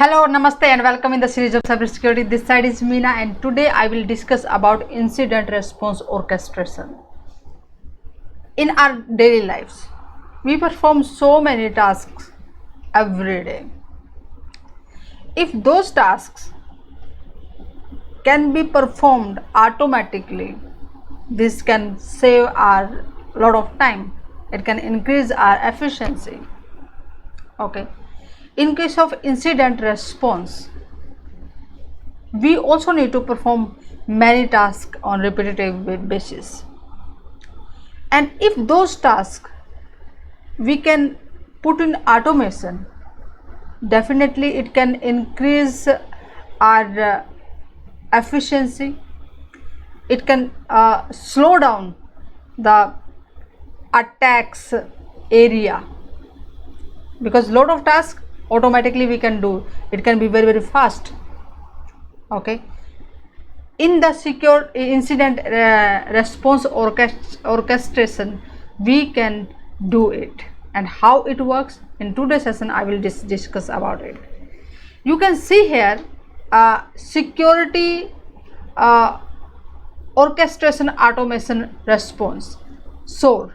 Hello, Namaste and welcome in the series of cybersecurity. This side is Meena and today I will discuss about incident response orchestration. In our daily lives, we perform so many tasks every day. If those tasks can be performed automatically, this can save our lot of time. It can increase our efficiency. Okay. In case of incident response, we also need to perform many tasks on repetitive basis, and if those tasks we can put in automation, definitely it can increase our efficiency. It can slow down the attacks area, because lot of tasks automatically we can do. It can be very fast. Okay, in the secure incident response orchestration we can do it, and how it works in today's session I will discuss about it. You can see here security orchestration automation response, SOAR.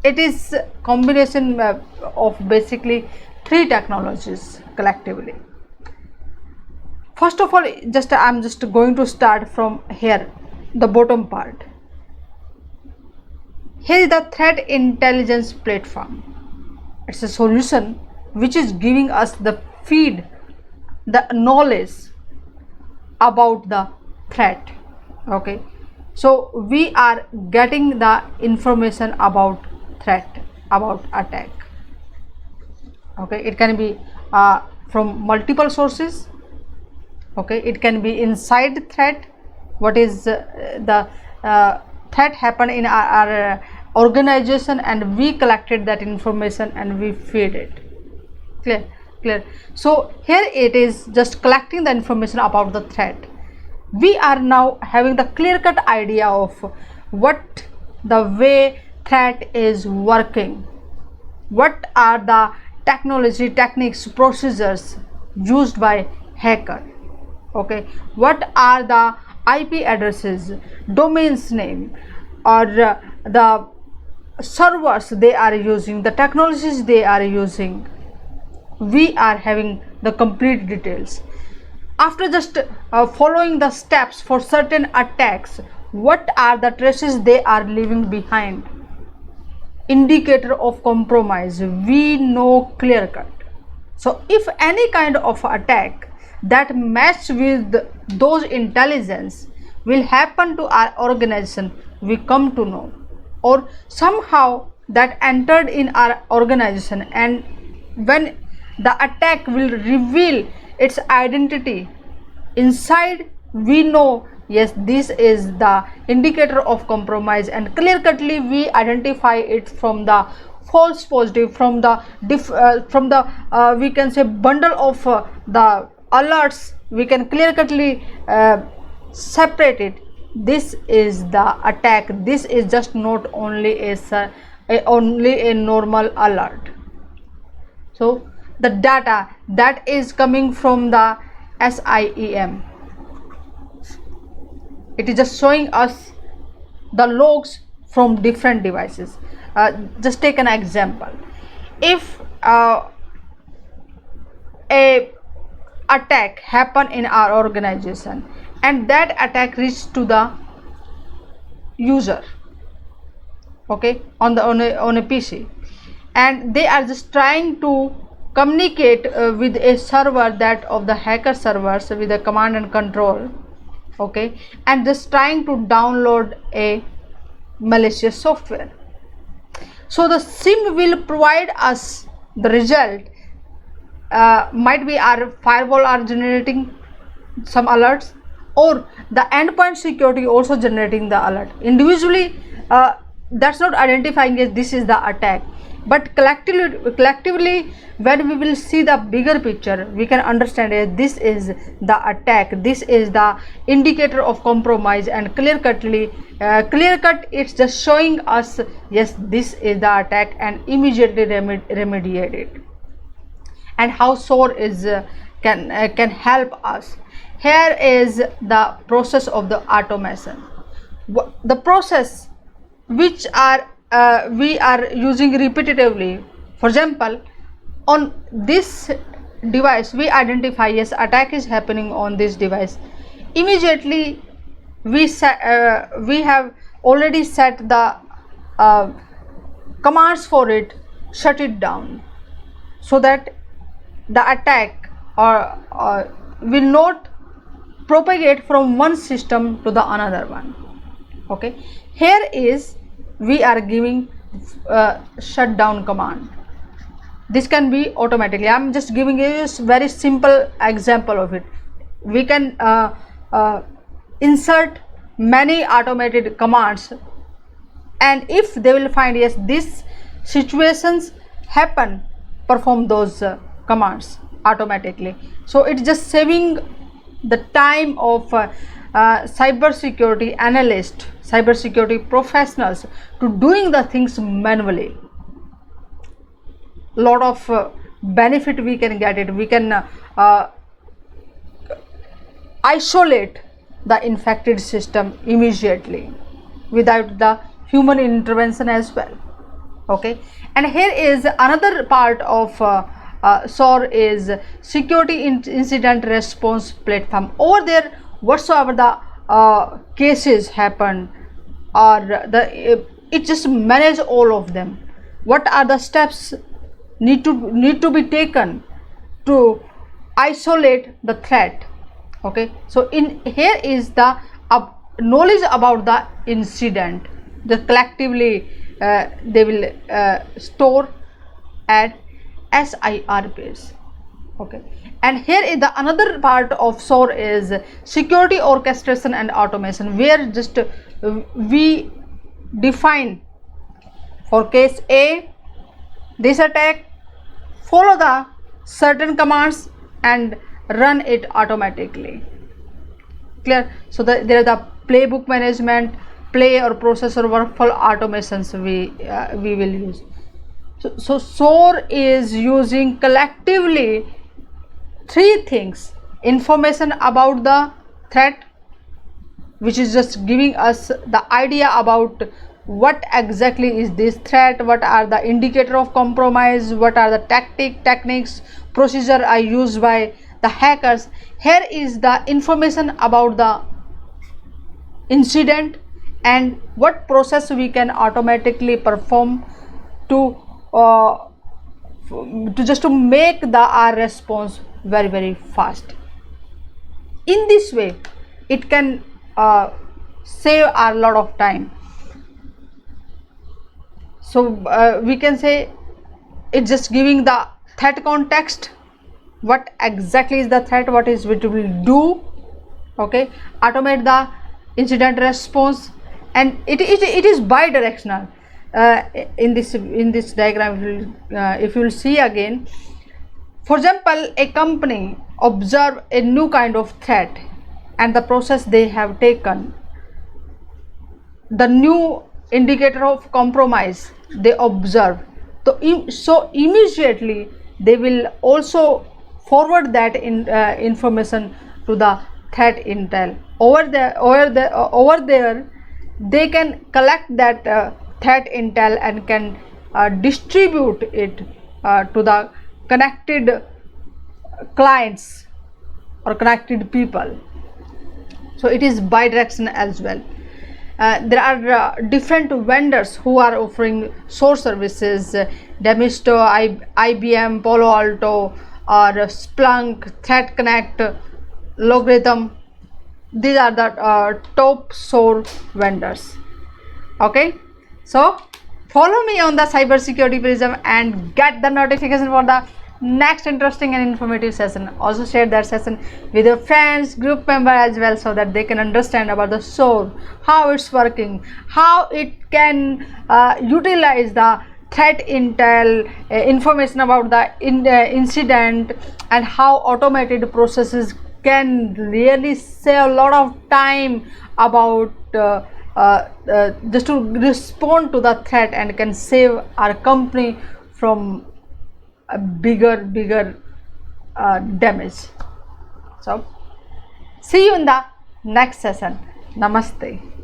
It is combination of basically three technologies collectively. First of all, I'm just going to start from here, the bottom part. Here is the threat intelligence platform. It's a solution which is giving us the feed, the knowledge about the threat. Okay, so we are getting the information about threat, about attack. Okay, it can be from multiple sources. Okay, it can be inside threat. What is the threat happened in our organization, and we collected that information and we feed it. Clear. So here it is just collecting the information about the threat. We are now having the clear-cut idea of what the way threat is working, what are the technology, techniques, procedures used by hacker. Okay, what are the IP addresses, domains name, or the servers they are using, the technologies they are using. We are having the complete details. After just following the steps for certain attacks, what are the traces they are leaving behind, indicator of compromise, we know clear cut. So if any kind of attack that match with those intelligence will happen to our organization, we come to know, or somehow that entered in our organization, and when the attack will reveal its identity inside, we know, yes, this is the indicator of compromise, and clear cutly we identify it from the false positive, from the we can say bundle of the alerts. We can clear cutly separate it. This is the attack. This is just not only a normal alert. So the data that is coming from the SIEM, it is just showing us the logs from different devices. Just take an example. If a attack happen in our organization, and that attack reached to the user, okay, on a PC, and they are just trying to communicate with a server, that of the hacker servers, with a command and control, okay, and just trying to download a malicious software. So the SIM will provide us the result. Might be our firewall are generating some alerts, or the endpoint security also generating the alert. Individually that's not identifying as this is the attack, but collectively when we will see the bigger picture, we can understand this is the attack, this is the indicator of compromise, and clear cut it's just showing us, yes, this is the attack, and immediately remediate it. And how SOAR is can help us. Here is the process of the automation. The process which are we are using repetitively. For example, on this device we identify, yes, attack is happening on this device. Immediately we have already set the commands for it, shut it down, so that the attack will not propagate from one system to the another one. Okay, here is we are giving shutdown command. This can be automatically. I'm just giving you a very simple example of it. We can insert many automated commands, and if they will find, yes, these situations happen, perform those commands automatically. So it's just saving the time of cyber security analyst, cyber security professionals to doing the things manually. Lot of benefit we can get it. We can isolate the infected system immediately without the human intervention as well. Okay, and here is another part of SOAR is security incident response platform. Over there, whatsoever the cases happen, or it just manage all of them. What are the steps need to be taken to isolate the threat? Okay, so in here is the knowledge about the incident. The collectively they will store at SIR base. Okay, and here is the another part of SOAR is security orchestration and automation, where just we define for case A this attack, follow the certain commands and run it automatically. Clear? So there is the playbook management, play or processor workflow automations we will use. So SOAR is using collectively three things: information about the threat, which is just giving us the idea about what exactly is this threat, what are the indicator of compromise, what are the techniques, procedure are used by the hackers. Here is the information about the incident and what process we can automatically perform to just to make our response very fast. In this way it can save a lot of time. So we can say it's just giving the threat context, what exactly is the threat, what is it will do. Okay, automate the incident response, and it is bi-directional. In this diagram, if you will see again, for example, a company observe a new kind of threat and the process they have taken, the new indicator of compromise they observe, so immediately they will also forward that information to the threat intel. Over there they can collect that threat intel and can distribute it to the connected clients or connected people. So it is bi-directional as well. There are different vendors who are offering SOAR services: Demisto, IBM, Palo Alto, or Splunk, Threat Connect, Logarithm. These are the top SOAR vendors. Okay, so follow me on the Cybersecurity Prism and get the notification for the next interesting and informative session. Also share that session with your friends, group member as well, so that they can understand about the SOAR, how it's working, how it can utilize the threat intel, information about the incident, and how automated processes can really save a lot of time about just to respond to the threat, and can save our company from a bigger damage. So see you in the next session. Namaste.